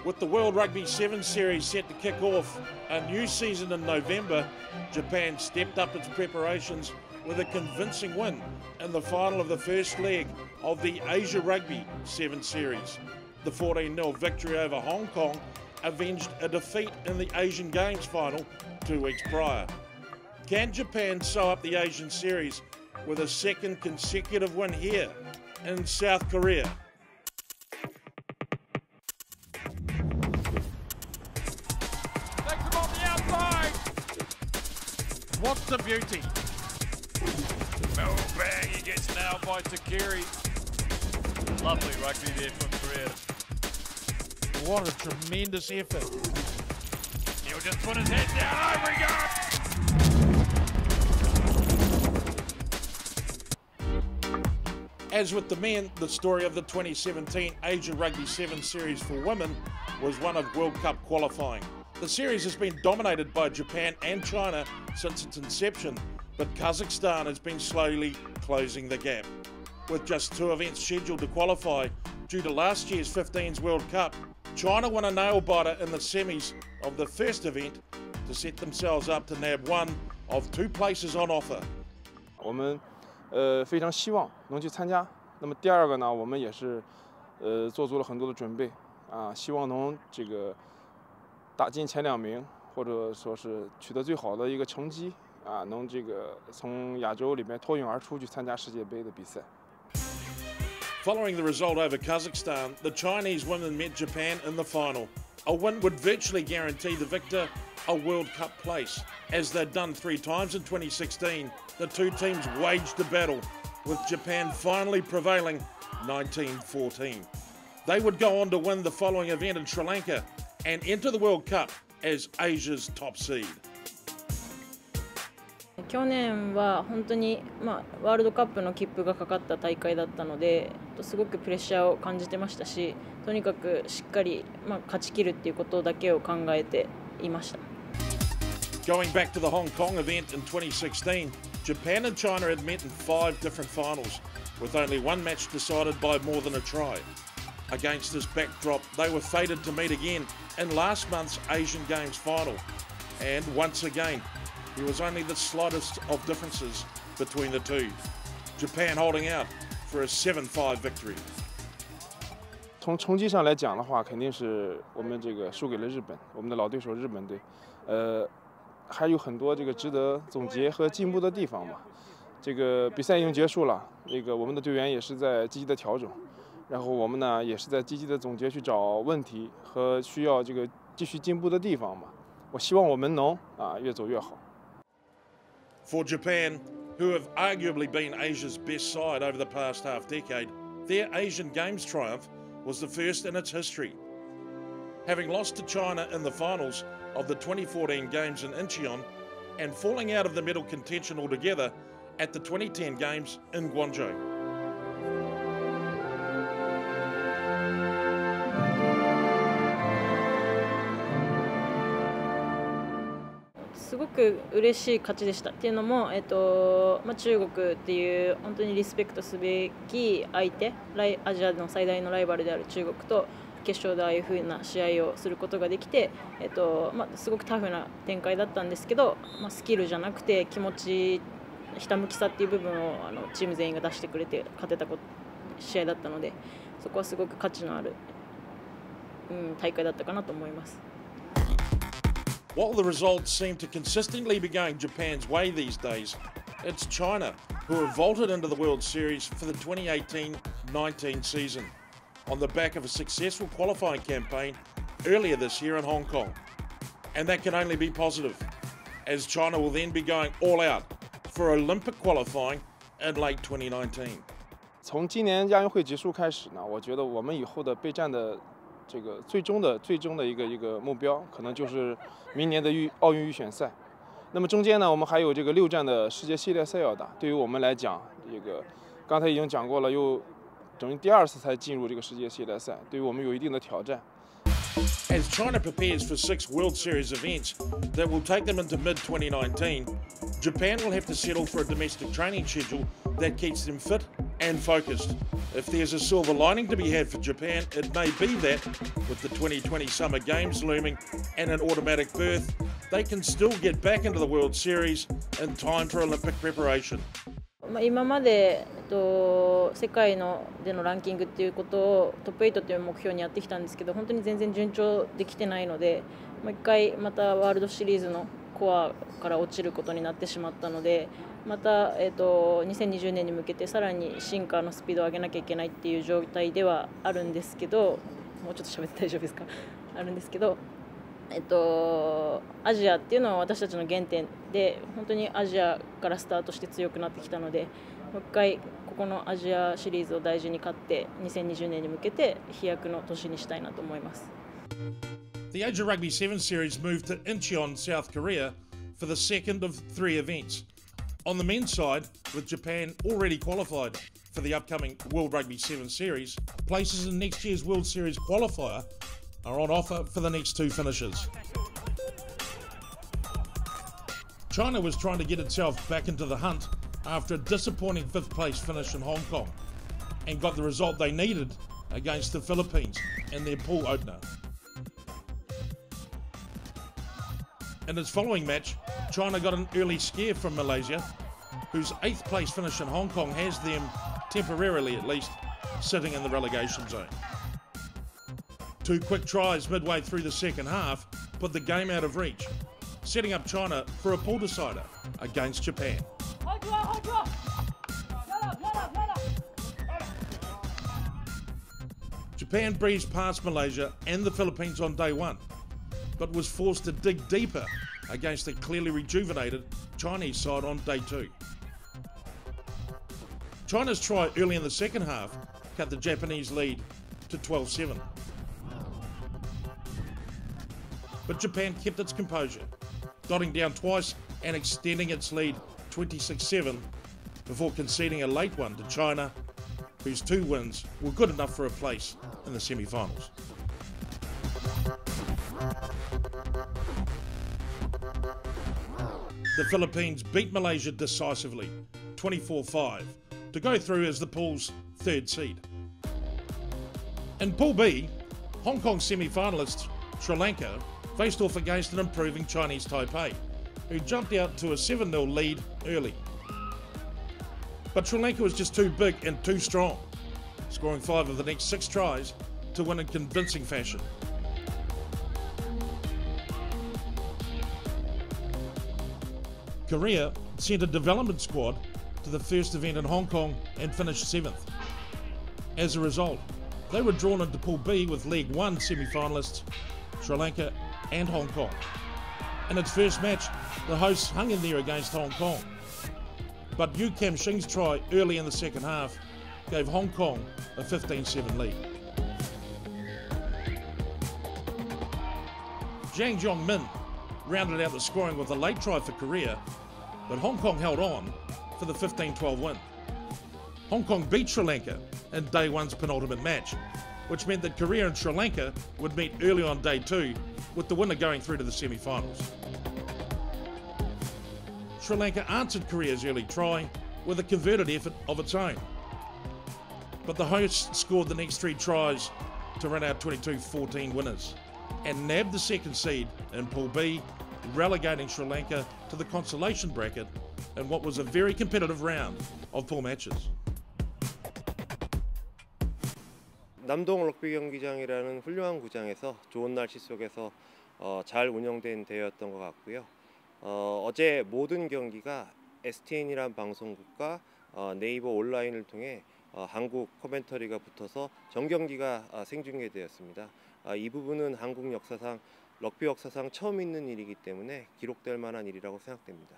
With the World Rugby Sevens Series set to kick off a new season in November, Japan stepped up its preparations with a convincing win in the final of the first leg of the Asia Rugby Sevens Series. The 14-0 victory over Hong Kong avenged a defeat in the Asian Games final 2 weeks prior. Can Japan sew up the Asian Series with a second consecutive win here in South Korea? What's the beauty? Oh, bang, he gets nailed by Takiri. Lovely rugby there from Korea. What a tremendous effort. He'll just put his head down, over he goes! As with the men, the story of the 2017 Asia Rugby Sevens Series for women was one of World Cup qualifying. The series has been dominated by Japan and China since its inception, but Kazakhstan has been slowly closing the gap. With just 2 events scheduled to qualify due to last year's 15s World Cup, China won a nail-biter in the semis of the first event to set themselves up to nab one of 2 places on offer. 我们非常希望能去参加。那么第二个呢，我们也是做足了很多的准备啊，希望能这个打进前2名，或者说是取得最好的一个成绩啊，能这个从亚洲里面脱颖而出去参加世界杯的比赛。 Following the result over Kazakhstan, the Chinese women met Japan in the final. A win would virtually guarantee the victor a World Cup place. As they'd done 3 times in 2016, the 2 teams waged a battle, with Japan finally prevailing 19-14. They would go on to win the following event in Sri Lanka and enter the World Cup as Asia's top seed. 去年は本当に、ワールドカップの切符がかかった大会だったので、すごくプレッシャーを感じてましたし、とにかくしっかり、勝ち切るっていうことだけを考えていました。Going back to the Hong Kong event in 2016, Japan and China had met in 5 different finals, with only 1 match decided by more than a try. Against this backdrop, they were fated to meet again in last month's Asian Games final. And once again, there was only the slightest of differences between the 2. Japan holding out for a 7-5 victory. 从成绩上来讲的话，肯定是我们这个输给了日本，我们的老对手日本队。还有很多这个值得总结和进步的地方吧。这个比赛已经结束了，我们的队员也是在积极的调整，然后我们呢也是在积极的总结去找问题和需要这个继续进步的地方吧。我希望我们能越走越好。 For Japan, who have arguably been Asia's best side over the past half-decade, their Asian Games triumph was the first in its history. Having lost to China in the finals of the 2014 Games in Incheon and falling out of the medal contention altogether at the 2010 Games in Guangzhou. すごく嬉しい勝ちでした。っていうのも、中国っていう本当にリスペクトすべき相手、アジアの最大のライバルである中国と決勝でああいう風な試合をすることができて、すごくタフな展開だったんですけど、スキルじゃなくて気持ち、ひたむきさっていう部分をチーム全員が出してくれて勝てた試合だったので、そこはすごく価値のある、大会だったかなと思います。 While the results seem to consistently be going Japan's way these days, it's China who have vaulted into the World Series for the 2018-19 season on the back of a successful qualifying campaign earlier this year in Hong Kong. And that can only be positive, as China will then be going all out for Olympic qualifying in late 2019. 从今年亚运会结束开始呢，我觉得我们以后的备战的这个最终的一个目标，可能就是明年的奥运预选赛。那么中间呢，我们还有这个6站的世界系列赛要打。对于我们来讲，这个刚才已经讲过了，又等于第2次才进入这个世界系列赛，对于我们有一定的挑战。As China prepares for 6 World Series events that will take them into mid-2019, Japan will have to settle for a domestic training schedule that keeps them fit and focused. If there's a silver lining to be had for Japan, it may be that with the 2020 Summer Games looming and an automatic berth, they can still get back into the World Series in time for Olympic preparation. 今まで、世界でのランキングっていうことをトップ8という目標にやってきたんですけど、本当に全然順調できてないので、もう一回またワールドシリーズのコアから落ちることになってしまったので、また、2020年に向けてさらに進化のスピードを上げなきゃいけないっていう状態ではあるんですけど、もうちょっと喋って大丈夫ですか？あるんですけど、アジアっていうのは私たちの原点で、本当にアジアからスタートして強くなってきたので、もう一回ここのアジアシリーズを大事に勝って2020年に向けて飛躍の年にしたいなと思います。The Asia Rugby Sevens Series moved to Incheon, South Korea for the second of 3 events. On the men's side, with Japan already qualified for the upcoming World Rugby Sevens Series, places in next year's World Series qualifier are on offer for the next 2 finishers. China was trying to get itself back into the hunt after a disappointing 5th place finish in Hong Kong and got the result they needed against the Philippines in their pool opener. In its following match, China got an early scare from Malaysia, whose 8th place finish in Hong Kong has them, temporarily at least, sitting in the relegation zone. 2 quick tries midway through the second half put the game out of reach, setting up China for a pool decider against Japan. Japan breezed past Malaysia and the Philippines on day 1, but was forced to dig deeper against a clearly rejuvenated Chinese side on day 2. China's try early in the second half cut the Japanese lead to 12-7. But Japan kept its composure, dotting down twice and extending its lead 26-7 before conceding a late one to China, whose 2 wins were good enough for a place in the semi-finals. The Philippines beat Malaysia decisively, 24-5, to go through as the pool's 3rd seed. In Pool B, Hong Kong semi-finalists Sri Lanka faced off against an improving Chinese Taipei, who jumped out to a 7-0 lead early. But Sri Lanka was just too big and too strong, scoring 5 of the next 6 tries to win in convincing fashion. Korea sent a development squad to the first event in Hong Kong and finished 7th. As a result, they were drawn into Pool B with Leg 1 semi-finalists Sri Lanka and Hong Kong. In its first match, the hosts hung in there against Hong Kong, but Yu Kam Shing's try early in the second half gave Hong Kong a 15-7 lead. Zhang Zhongmin rounded out the scoring with a late try for Korea, but Hong Kong held on for the 15-12 win. Hong Kong beat Sri Lanka in day 1's penultimate match, which meant that Korea and Sri Lanka would meet early on day 2, with the winner going through to the semi-finals. Sri Lanka answered Korea's early try with a converted effort of its own, but the hosts scored the next 3 tries to run out 22-14 winners and nabbed the 2nd seed in Pool B, relegating Sri Lanka to the consolation bracket in what was a very competitive round of pool matches. 남동 럭비 경기장이라는 훌륭한 구장에서 좋은 날씨 속에서 잘 운영된 대회였던 것 같고요. 어제 모든 경기가 STN이란 방송국과 네이버 온라인을 통해 한국 코멘터리가 붙어서 전경기가 생중계되었습니다. 이 부분은 한국 역사상 럭비 역사상 처음 있는 일이기 때문에 기록될 만한 일이라고 생각됩니다.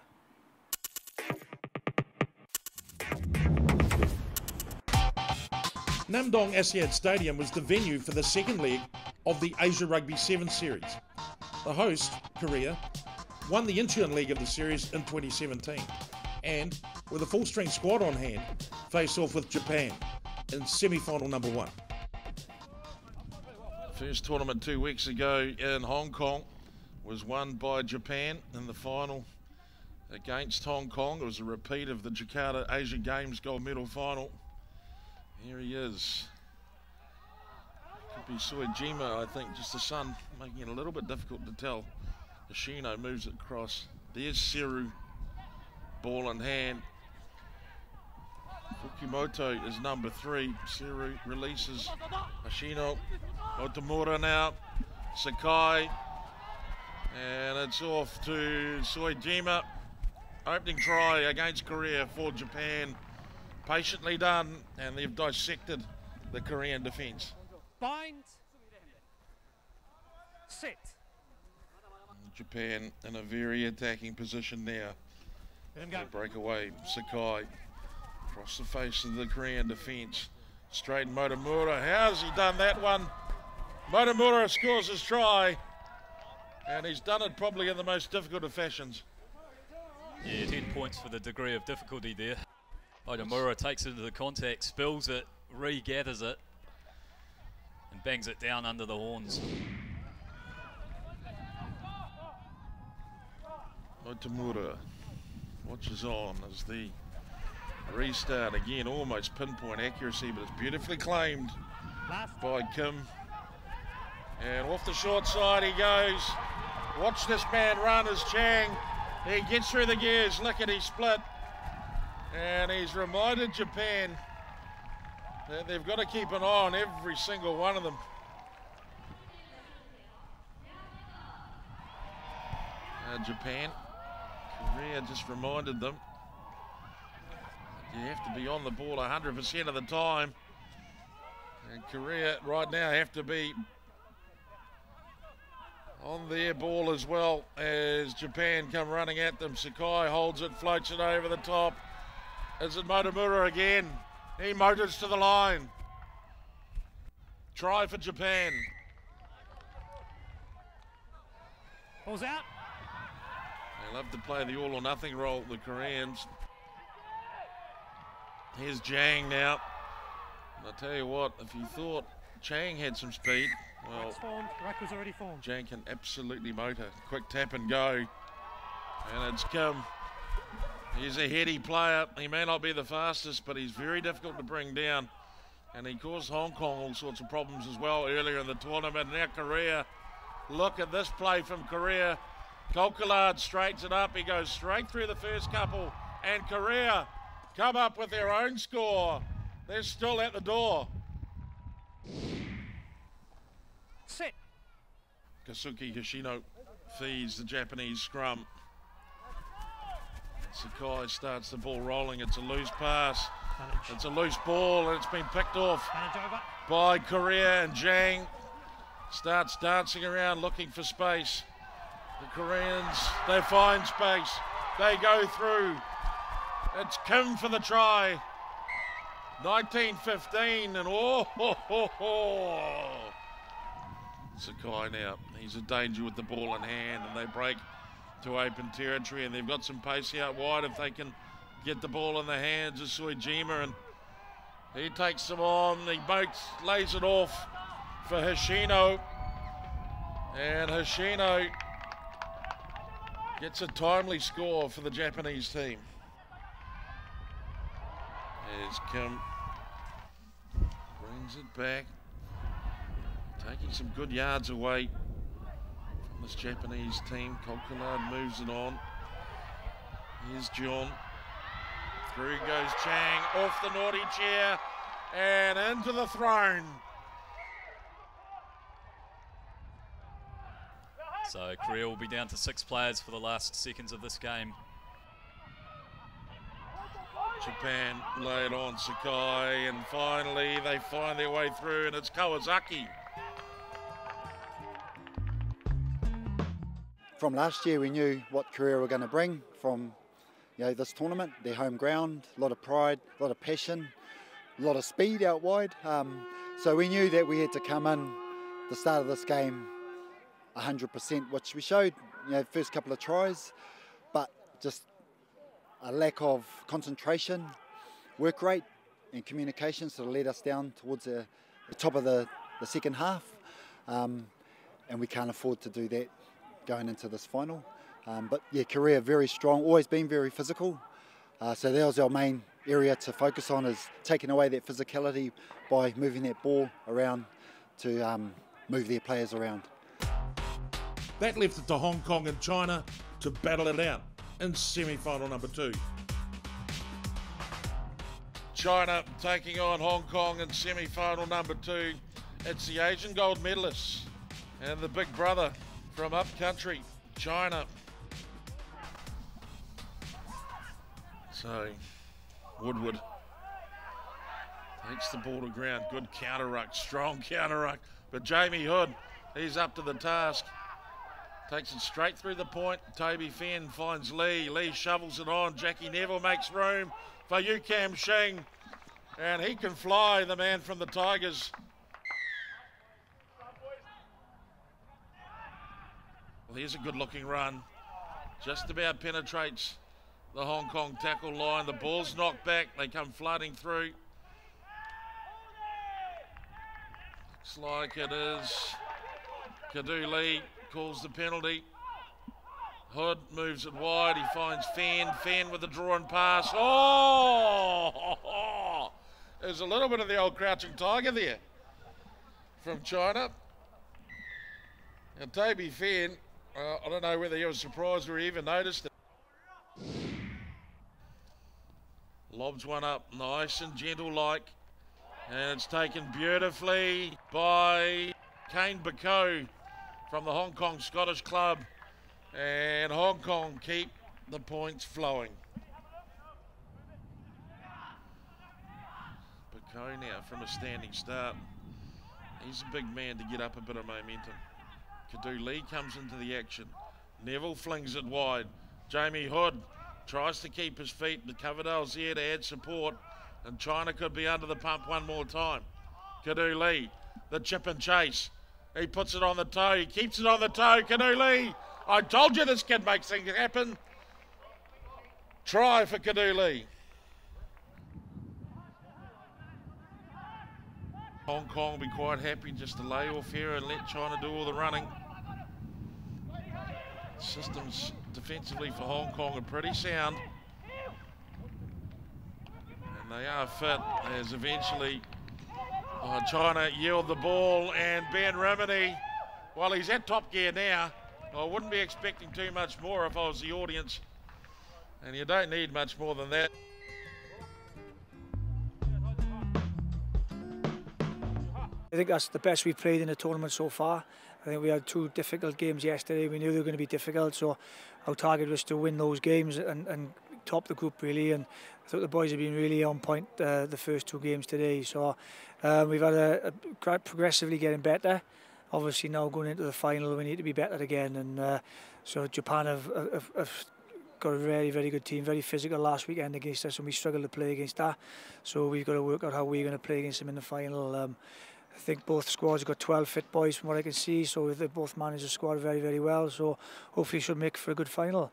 Namdong Asiad Stadium was the venue for the 2nd leg of the Asia Rugby Sevens Series. The host, Korea, won the Incheon leg of the series in 2017 and, with a full-strength squad on hand, faced off with Japan in semi-final number 1. First tournament 2 weeks ago in Hong Kong was won by Japan in the final against Hong Kong. It was a repeat of the Jakarta Asia Games gold medal final. Here he is. Could be Suejima, I think, just the sun making it a little bit difficult to tell. Hoshino moves it across. There's Seru, ball in hand. Fukimoto is number 3. Seru releases Hoshino. Otamura now. Sakai. And it's off to Suejima. Opening try against Korea for Japan. Patiently done, and they've dissected the Korean defence. Bind. Sit. Japan in a very attacking position now. They break away. Sakai across the face of the Korean defence. Straight Motomura. How's he done that one? Motomura scores his try, and he's done it probably in the most difficult of fashions. Yeah, 10 points for the degree of difficulty there. Motomura takes it into the contact, spills it, regathers it, and bangs it down under the horns. Otamura watches on as the restart again, almost pinpoint accuracy, but it's beautifully claimed by Kim. And off the short side he goes. Watch this man run as Chang. He gets through the gears, lickety split. And he's reminded Japan that they've got to keep an eye on every single one of them. Japan, Korea just reminded them you have to be on the ball 100% of the time. And Korea right now have to be on their ball as well as Japan come running at them. Sakai holds it, floats it over the top. Is it Motomura again? He motors to the line. Try for Japan. Ball's out. They love to play the all or nothing role, the Koreans. Here's Jang now. And I tell you what, if you thought Chang had some speed, well, Rack was already formed. Jang can absolutely motor. Quick tap and go. And it's Kim. He's a heady player. He may not be the fastest, but he's very difficult to bring down. And he caused Hong Kong all sorts of problems as well earlier in the tournament. Now Korea. Look at this play from Korea. Kolkalad straightens it up. He goes straight through the first couple. And Korea come up with their own score. They're still at the door. Sit. Kasuki Hoshino feeds the Japanese scrum. Sakai starts the ball rolling. It's a loose pass. It's a loose ball, and it's been picked off by Korea, and Jang starts dancing around looking for space. The Koreans, they find space. They go through. It's Kim for the try. 19-15, and Sakai now. He's a danger with the ball in hand, and they break to open territory, and they've got some pace out wide if they can get the ball in the hands of Suejima, and he takes them on. He lays it off for Hoshino, and Hoshino gets a timely score for the Japanese team. There's Kim, brings it back, taking some good yards away from this Japanese team. Kolkalad moves it on. Here's John. Through goes Chang, off the naughty chair, and into the throne. So Korea will be down to 6 players for the last seconds of this game. Japan lay it on Sakai, and finally they find their way through, and it's Kawasaki. From last year, we knew what Korea were going to bring from this tournament. Their home ground, a lot of pride, a lot of passion, a lot of speed out wide. So we knew that we had to come in the start of this game 100%, which we showed, first couple of tries, but just a lack of concentration, work rate and communication sort of led us down towards the top of the second half, and we can't afford to do that going into this final. But yeah, Korea very strong, always been very physical, so that was our main area to focus on is taking away that physicality by moving that ball around to move their players around. That left it to Hong Kong and China to battle it out in semi-final number 2. China taking on Hong Kong in semi-final number 2. It's the Asian gold medalists and the big brother from up country, China. So, Woodward takes the ball to ground. Good counter ruck, strong counter ruck. But Jamie Hood, he's up to the task. Takes it straight through the point. Toby Fenn finds Lee. Lee shovels it on. Jackie Neville makes room for Yukam Shing. And he can fly, the man from the Tigers. Well, here's a good looking run. Just about penetrates the Hong Kong tackle line. The ball's knocked back. They come flooding through. Looks like it is Kadu Lee calls the penalty. Hood moves it wide. He finds Fenn. Fenn with the draw and pass. Oh! There's a little bit of the old crouching tiger there from China. And Toby Fenn, I don't know whether he was surprised or he even noticed it. Lobs one up, nice and gentle like. And it's taken beautifully by Kane Bako from the Hong Kong Scottish Club. And Hong Kong keep the points flowing. Bako now from a standing start. He's a big man to get up a bit of momentum. Kadu Lee comes into the action. Neville flings it wide. Jamie Hood tries to keep his feet, but Coverdale's there to add support, and China could be under the pump one more time. Kadu Lee, the chip and chase. He puts it on the toe, he keeps it on the toe. Kadu Lee, I told you this kid makes things happen. Try for Kadu Lee. Hong Kong will be quite happy just to lay off here and let China do all the running. Systems defensively for Hong Kong are pretty sound. And they are fit as eventually China yield the ball, and Ben Rimini, well, he's at top gear now. I wouldn't be expecting too much more if I was the audience. And you don't need much more than that. I think that's the best we've played in the tournament so far. I think we had 2 difficult games yesterday. We knew they were going to be difficult, so our target was to win those games and top the group really. And I thought the boys have been really on point the first 2 games today. So we've had a progressively getting better. Obviously now going into the final, we need to be better again. And so Japan have got a very, very good team, very physical last weekend against us, and we struggled to play against that. So we've got to work out how we're going to play against them in the final. I think both squads have got 12 fit boys from what I can see, so they both manage the squad very, very well. So hopefully should make for a good final.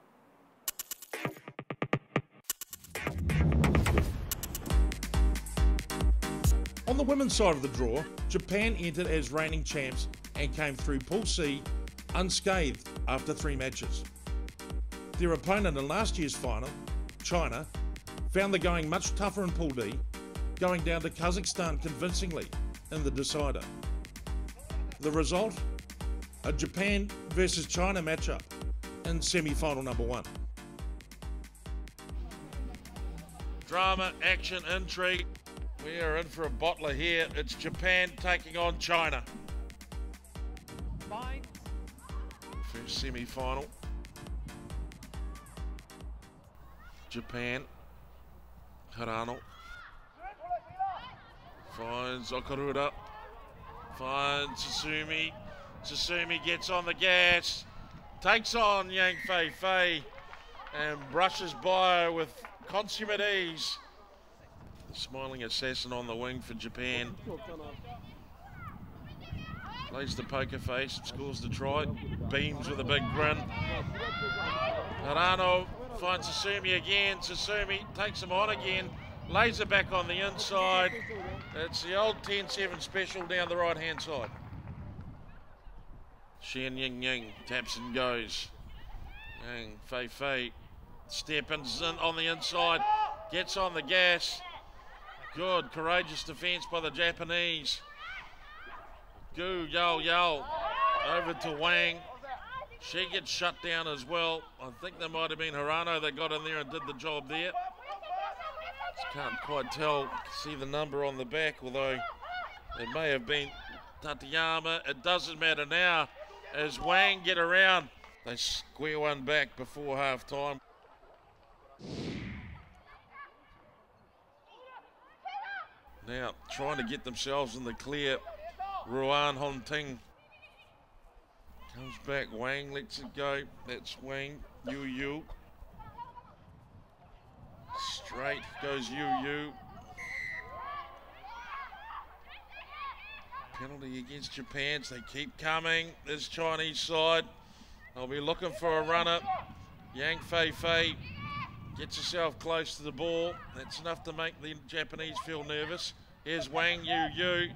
On the women's side of the draw, Japan entered as reigning champs and came through Pool C unscathed after 3 matches. Their opponent in last year's final, China, found the going much tougher in Pool D, going down to Kazakhstan convincingly in the decider. The result? A Japan versus China matchup in semi-final number 1. Drama, action, intrigue. We are in for a bottler here. It's Japan taking on China. Fine. First semi-final. Japan. Hirano. Finds Okarura. Finds Susumi. Susumi gets on the gas. Takes on Yang Fei Fei. And brushes by her with consummate ease. The smiling assassin on the wing for Japan. Plays the poker face, scores the try. Beams with a big grin. Hirano finds Susumi again. Susumi takes him on again. Lays it back on the inside. It's the old 10-7 special down the right-hand side. Shen Ying Ying taps and goes. Yang Fei Fei stepping in on the inside. Gets on the gas. Good, courageous defence by the Japanese. Gu, Yao. Over to Wang. She gets shut down as well. I think there might have been Hirano that got in there and did the job there. Just can't quite tell, see the number on the back, although it may have been Tateyama. It doesn't matter now as Wang get around. They square one back before half time. Now trying to get themselves in the clear. Ruan Honting comes back. Wang lets it go. That's Wang. Yu. Straight goes Yu. Penalty against Japan. So they keep coming. This Chinese side. They'll be looking for a runner. Yang Fei gets herself close to the ball. That's enough to make the Japanese feel nervous. Here's Wang Yu.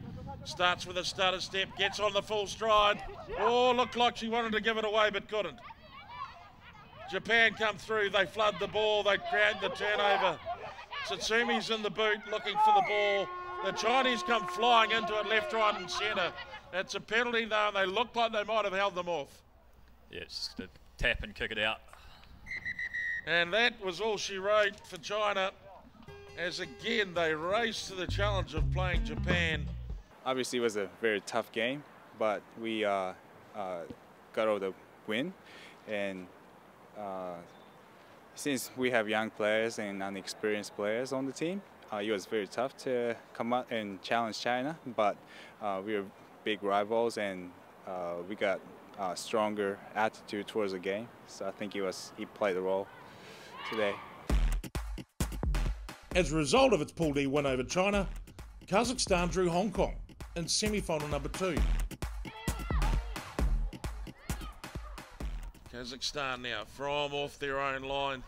Starts with a stutter step, gets on the full stride. Oh, looked like she wanted to give it away but couldn't. Japan come through, they flood the ball, they create the turnover. Satsumi's in the boot looking for the ball. The Chinese come flying into it left, right and centre. It's a penalty though, and they look like they might have held them off. Yeah, it's just a tap and kick it out. And that was all she wrote for China, as again they race to the challenge of playing Japan. Obviously, it was a very tough game, but we got all the win. And since we have young players and unexperienced players on the team, it was very tough to come out and challenge China. But we were big rivals, and we got a stronger attitude towards the game. So I think he played the role today. As a result of its Pool D win over China, Kazakhstan drew Hong Kong in semi-final number 2. Kazakhstan now from off their own line.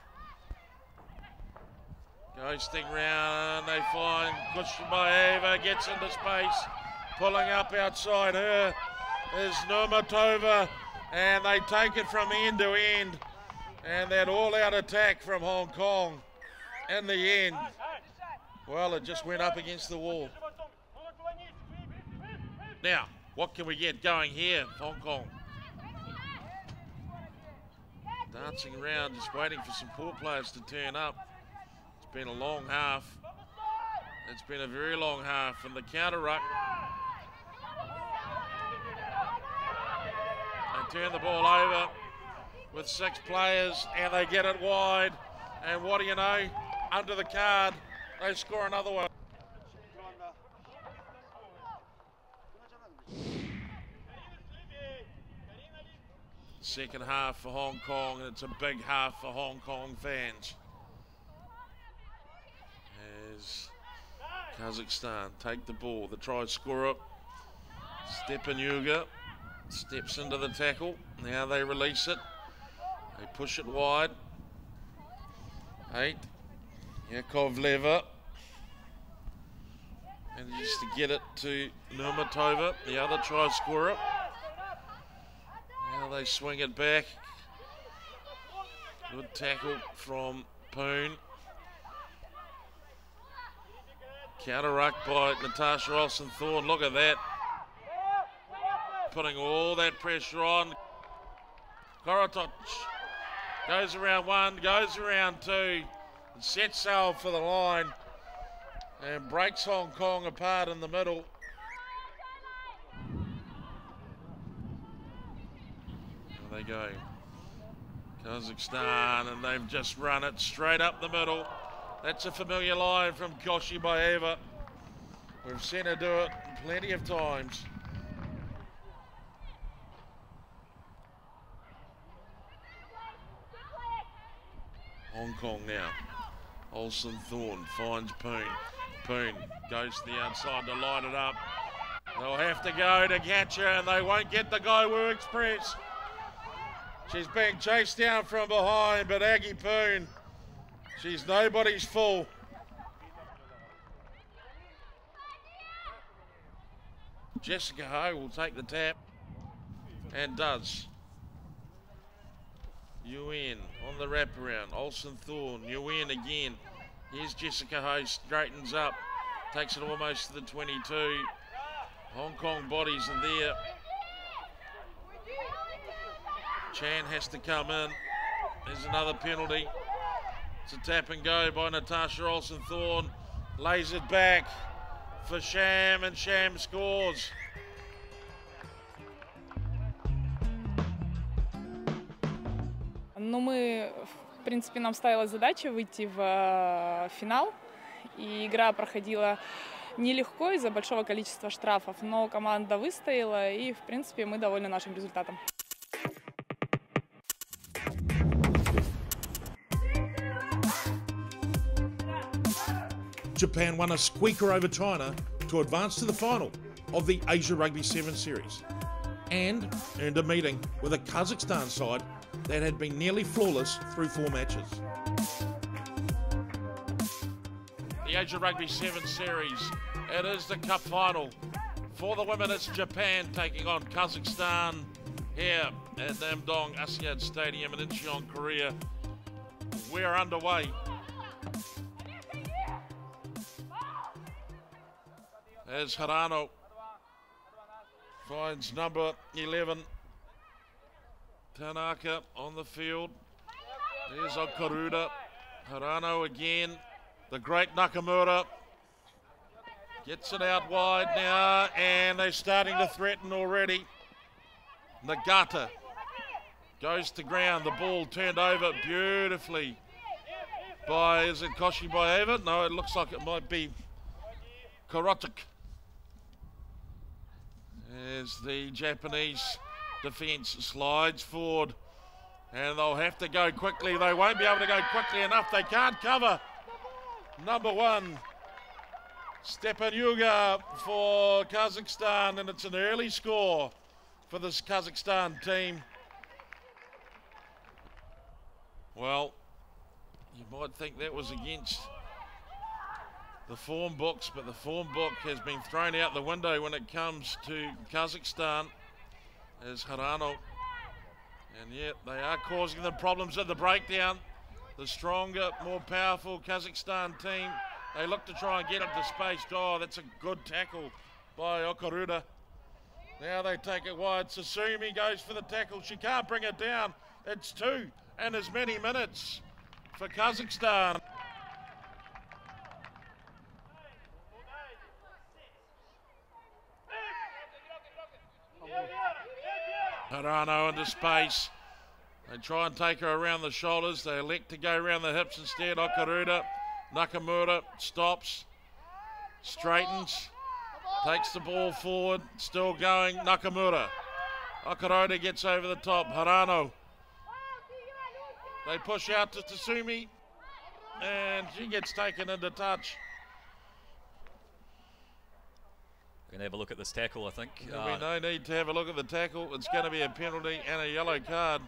Ghosting round, they find Kushbaeva, gets into space. Pulling up outside her is Nurmatova, and they take it from end to end. And that all-out attack from Hong Kong in the end. Well, it just went up against the wall. Now, what can we get going here, Hong Kong? Dancing around, just waiting for some poor players to turn up. It's been a long half. It's been a very long half, and the counter ruck. They turn the ball over with 6 players, and they get it wide. And what do you know? Under the card, they score another one. Second half for Hong Kong, and it's a big half for Hong Kong fans. As Kazakhstan take the ball, the try scorer, Stepanuga, steps into the tackle. Now they release it. They push it wide. 8, Yakovleva. And just to get it to Nurmatova, the other try scorer. Now they swing it back. Good tackle from Poon. Counter ruck by Natasha Olsen-Thorne. Look at that. Putting all that pressure on. Korotoc goes around 1, goes around 2, and sets sail for the line and breaks Hong Kong apart in the middle. There they go. Kazakhstan, and they've just run it straight up the middle. That's a familiar line from Koshibaeva. We've seen her do it plenty of times. Hong Kong now. Olsen-Thorne finds Poon. Poon goes to the outside to light it up. They'll have to go to catch her, and they won't get the Gaiwu Express. She's being chased down from behind, but Aggie Poon, she's nobody's fool. Jessica Ho will take the tap, and does. Nguyen on the wraparound. Olsen-Thorne, Nguyen again. Here's Jessica Ho, straightens up, takes it almost to the 22. Hong Kong bodies in there. Chan has to come in. There's another penalty. It's a tap and go by Natasha Olsen-Thorne. Lays it back for Sham, and Sham scores. Ну, мы, в принципе, нам ставилась задача выйти в финал, и игра проходила нелегко из-за большого количества штрафов, но команда выстояла, и, в принципе, мы довольны нашим результатом. Japan won a squeaker over China to advance to the final of the Asia Rugby Sevens Series and earned a meeting with a Kazakhstan side that had been nearly flawless through 4 matches. The Asia Rugby Sevens Series, it is the cup final. For the women, it's Japan taking on Kazakhstan here at Namdong Asiad Stadium in Incheon, Korea. We're underway. As Harano finds number 11, Tanaka on the field. There's Okaruda. Harano again. The great Nakamura gets it out wide now, and they're starting to threaten already. Nagata goes to ground. The ball turned over beautifully by, is it Koshibaeva? No, it looks like it might be Korotik. As the Japanese defence slides forward, and they'll have to go quickly. They won't be able to go quickly enough. They can't cover. Number 1, Stepanuga for Kazakhstan, and it's an early score for this Kazakhstan team. Well, you might think that was against the form books, but the form book has been thrown out the window when it comes to Kazakhstan as Harano. And yet they are causing them problems at the breakdown. The stronger, more powerful Kazakhstan team, they look to try and get into space. Oh, that's a good tackle by Okaruda. Now they take it wide. Susumi goes for the tackle. She can't bring it down. It's 2 and as many minutes for Kazakhstan. Harano into space. They try and take her around the shoulders. They elect to go around the hips instead. Okaruda, Nakamura stops, straightens, takes the ball forward, still going. Nakamura. Okaruda gets over the top. Harano. They push out to Tsumi, and she gets taken into touch. We're going to have a look at this tackle, I think. There'll be no need to have a look at the tackle. It's going to be a penalty and a yellow card.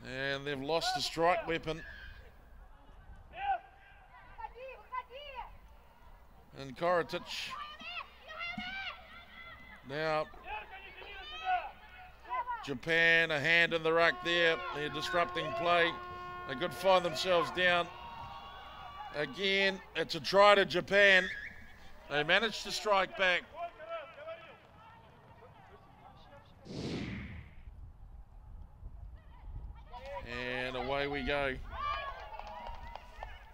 And they've lost the strike weapon. And Korotic. Now, Japan, a hand in the ruck there. They're disrupting play. They could find themselves down. Again, it's a try to Japan. They managed to strike back. And away we go.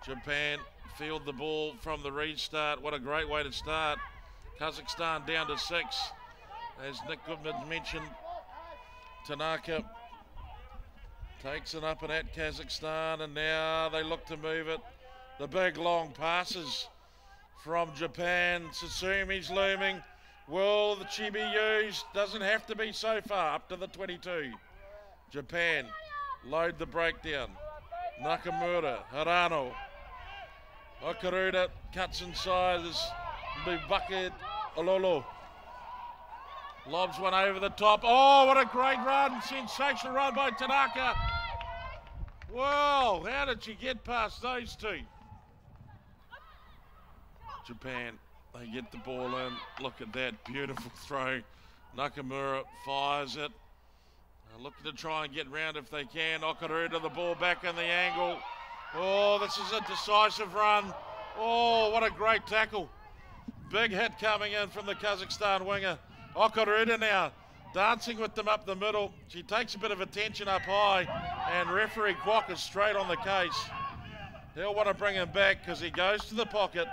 Japan field the ball from the restart. What a great way to start. Kazakhstan down to 6. As Nick Goodman mentioned, Tanaka takes it up and at Kazakhstan, and now they look to move it. The big long passes from Japan. Susumi's looming. Will the chi be used? Doesn't have to be so far, up to the 22. Japan load the breakdown. Nakamura, Harano. Okaruda cuts inside. This big bucket. Ololo lobs one over the top. Oh, what a great run. Sensational run by Tanaka. Whoa, how did she get past those two? Japan, they get the ball in. Look at that beautiful throw. Nakamura fires it. Looking to try and get round if they can. Okaru to the ball back in the angle. Oh, this is a decisive run. Oh, what a great tackle. Big hit coming in from the Kazakhstan winger. Okaru now dancing with them up the middle. She takes a bit of attention up high, and referee Kwok is straight on the case. He'll want to bring him back because he goes to the pocket,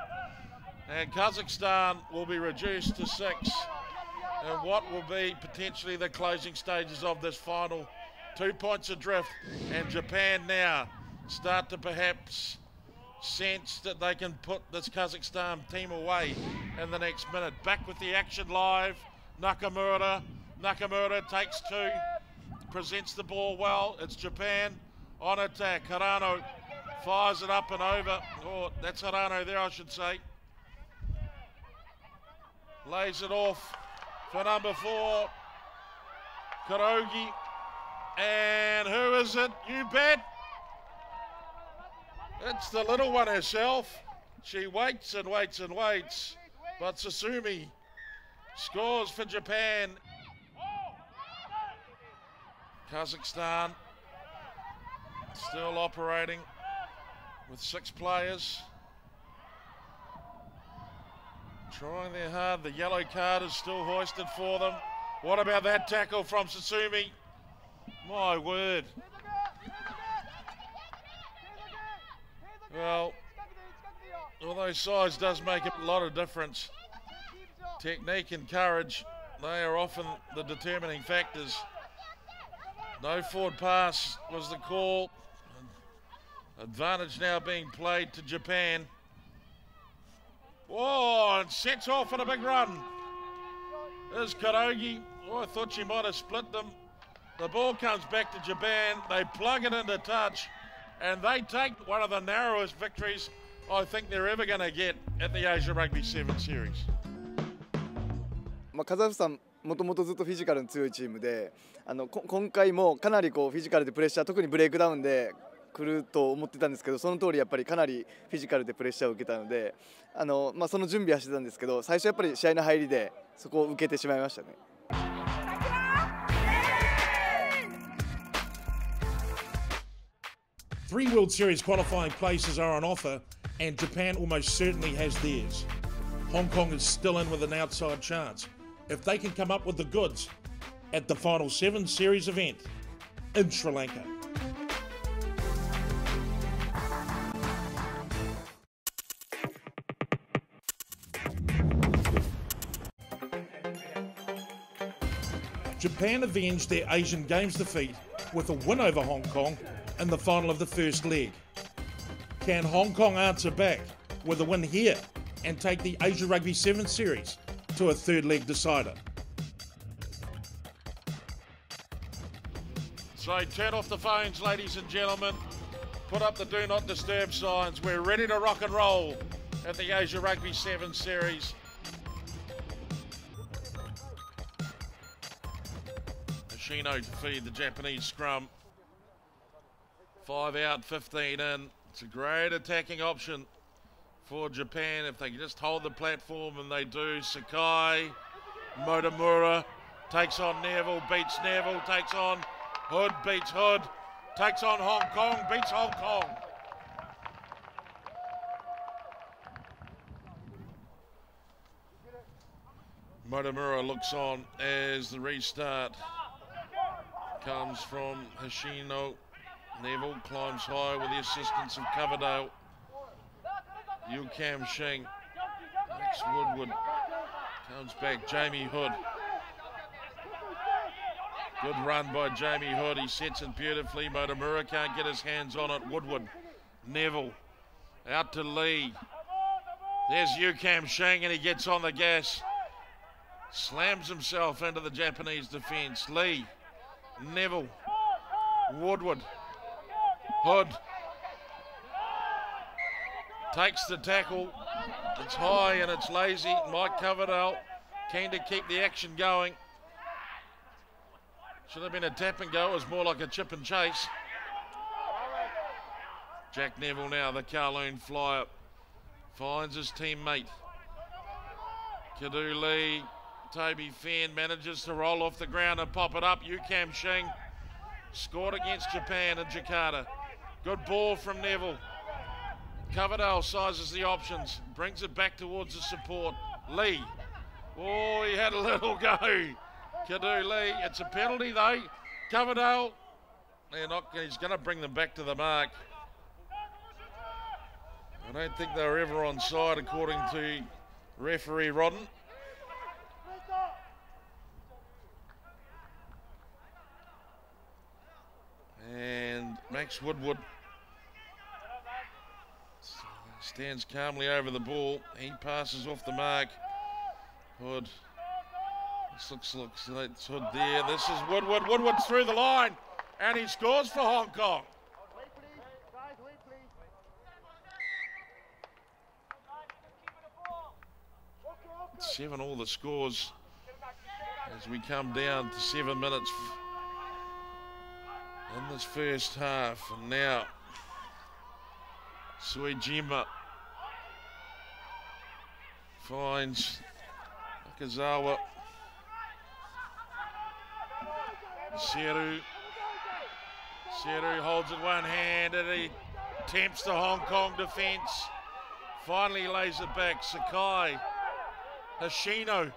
and Kazakhstan will be reduced to 6 in what will be potentially the closing stages of this final. 2 points adrift, and Japan now start to perhaps sense that they can put this Kazakhstan team away in the next minute. Back with the action live. Nakamura takes 2, presents the ball well. It's Japan on attack. Harano fires it up and over. Oh, that's Harano there, I should say. Lays it off for number 4, Kurogi. And who is it? You bet. It's the little one herself. She waits and waits and waits, but Susumi scores for Japan. Kazakhstan still operating with 6 players. Trying their hard. The yellow card is still hoisted for them. What about that tackle from Susumi? My word. Well, although size does make a lot of difference, technique and courage, they are often the determining factors. No forward pass was the call. Advantage now being played to Japan. Whoa, and sets off on a big run. There's Kurogi. Oh, I thought she might have split them. The ball comes back to Japan. They plug it into touch, and they take one of the narrowest victories I think they're ever going to get at the Asia Rugby Sevens Series. カザフスタンもともとずっとフィジカルの強いチームで、今回もかなりこうフィジカルでプレッシャー、特にブレイクダウンで来ると思ってたんですけど、その通りやっぱりかなりフィジカルでプレッシャーを受けたので、その準備はしてたんですけど、最初やっぱり試合の入りでそこを受けてしまいましたね。Three World Series qualifying places are on offer, and Japan almost certainly has theirs. Hong Kong is still in with an outside chance if they can come up with the goods at the final Sevens Series event in Sri Lanka. Japan avenged their Asian Games defeat with a win over Hong Kong in the final of the first leg. Can Hong Kong answer back with a win here and take the Asia Rugby Sevens Series to a third leg decider? So turn off the phones, ladies and gentlemen. Put up the do not disturb signs. We're ready to rock and roll at the Asia Rugby Sevens Series. Ashino to feed the Japanese scrum. 5 out, 15 in. It's a great attacking option for Japan if they can just hold the platform, and they do. Sakai, Motomura takes on Neville, beats Neville, takes on Hood, beats Hood, takes on Hong Kong, beats Hong Kong. Motomura looks on as the restart comes from Hashino. Neville climbs high with the assistance of Coverdale. Yu Kam Shing. Max Woodward comes back. Jamie Hood. Good run by Jamie Hood. He sets it beautifully. Motomura can't get his hands on it. Woodward. Neville. Out to Lee. There's Yu Kam Shing, and he gets on the gas. Slams himself into the Japanese defence. Lee. Neville. Woodward. Hood takes the tackle. It's high and it's lazy. Mike Coverdale keen to keep the action going. Should have been a tap and go. It was more like a chip and chase. Jack Neville now, the Kowloon flyer, finds his teammate. Kadu Lee, Toby Fenn manages to roll off the ground and pop it up. Yu Kam Shing scored against Japan in Jakarta. Good ball from Neville. Coverdale sizes the options, brings it back towards the support. Lee. Oh, he had a little go. Kadu Lee. It's a penalty though. Coverdale. He's going to bring them back to the mark. I don't think they were ever onside according to referee Rodden. And Max Woodward stands calmly over the ball. He passes off the mark. Hood. This looks like it's Hood there. This is Woodward. Woodward through the line. And he scores for Hong Kong. It's 7-all the scores as we come down to 7 minutes in this first half. And now Suijima finds Nakazawa. Seru holds it one-handed. He tempts the Hong Kong defence. Finally lays it back. Sakai, Hashino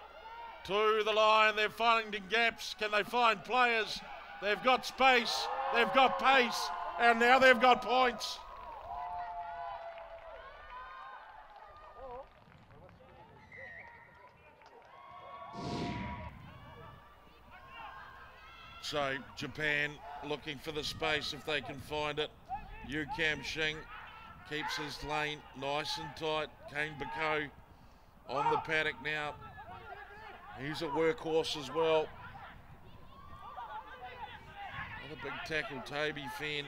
to the line. They're finding gaps. Can they find players? They've got space. They've got pace. And now they've got points. So Japan looking for the space if they can find it. Yu Kam Shing keeps his lane nice and tight. Kane Bako on the paddock now. He's a workhorse as well. Another big tackle, Toby Fenn.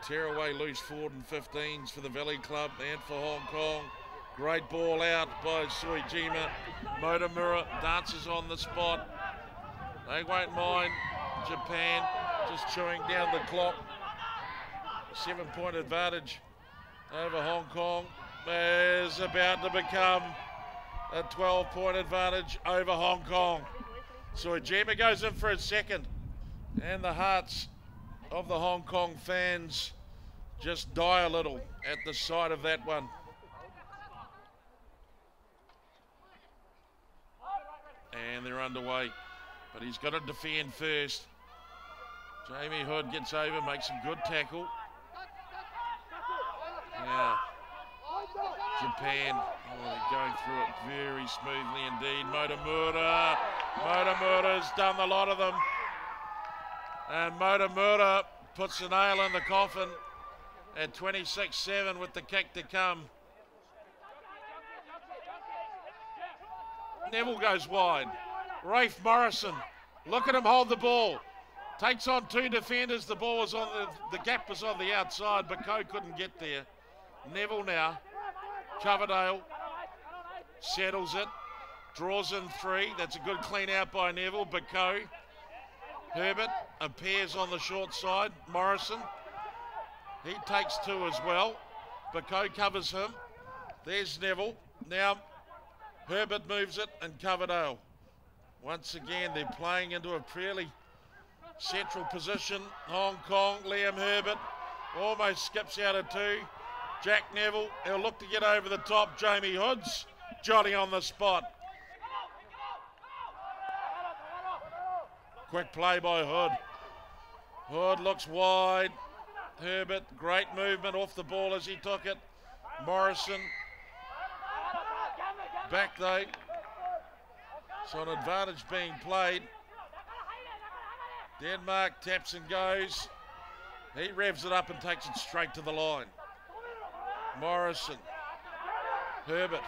Tear away loose forward and 15s for the Valley Club and for Hong Kong. Great ball out by Suijima. Motomura dances on the spot. They won't mind Japan just chewing down the clock. 7-point advantage over Hong Kong is about to become a 12-point advantage over Hong Kong. Suijima goes in for a second, and the hearts of the Hong Kong fans just die a little at the sight of that one. And they're underway. But he's got to defend first. Jamie Hood gets over, makes a good tackle. Now, Japan, they're going through it very smoothly indeed. Motomura's done a lot of them. And Motomura puts the nail in the coffin at 26-7 with the kick to come. Neville goes wide. Rafe Morrison, look at him hold the ball. Takes on two defenders. The ball was on the gap was on the outside, but Coe couldn't get there. Neville now. Coverdale settles it. Draws in three. That's a good clean out by Neville. Bako. Herbert appears on the short side. Morrison. He takes two as well. Bako covers him. There's Neville. Now Herbert moves it and Coverdale. Once again, they're playing into a fairly central position. Hong Kong, Liam Herbert almost skips out of two. Jack Neville, he'll look to get over the top. Jamie Hood's jolly on the spot. Quick play by Hood. Hood looks wide. Herbert, great movement off the ball as he took it. Morrison, back though. So an advantage being played. Denmark taps and goes. He revs it up and takes it straight to the line. Morrison. Herbert.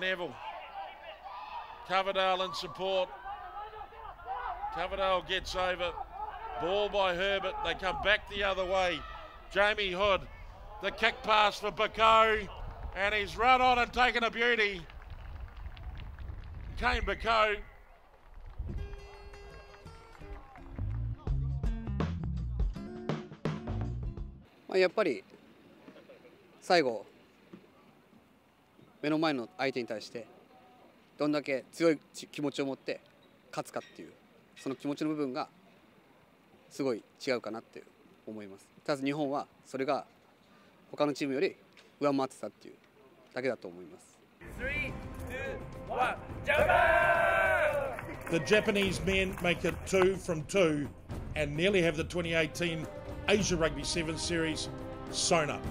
Neville. Coverdale in support. Coverdale gets over. Ball by Herbert. They come back the other way. Jamie Hood. The kick pass for Bako. And he's run on and taken a beauty. Kane Bako.まあやっぱり最後目の前の相手に対してどんだけ強い気持ちを持って勝つかっていうその気持ちの部分がすごい違うかなって思います。ただ日本はそれが他のチームより上回ってたっていうだけだと思います。3, 2, 1, Japan! The Japanese men make it 2 from 2 and nearly have the 2018 Asia Rugby Sevens Series sewn up.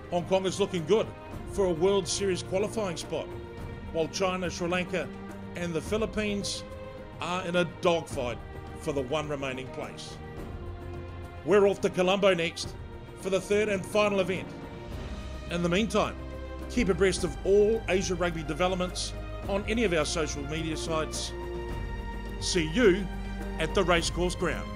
Hong Kong is looking good for a World Series qualifying spot, while China, Sri Lanka and the Philippines are in a dogfight for the one remaining place. We're off to Colombo next for the third and final event. In the meantime, keep abreast of all Asia Rugby developments on any of our social media sites. See you at the racecourse ground.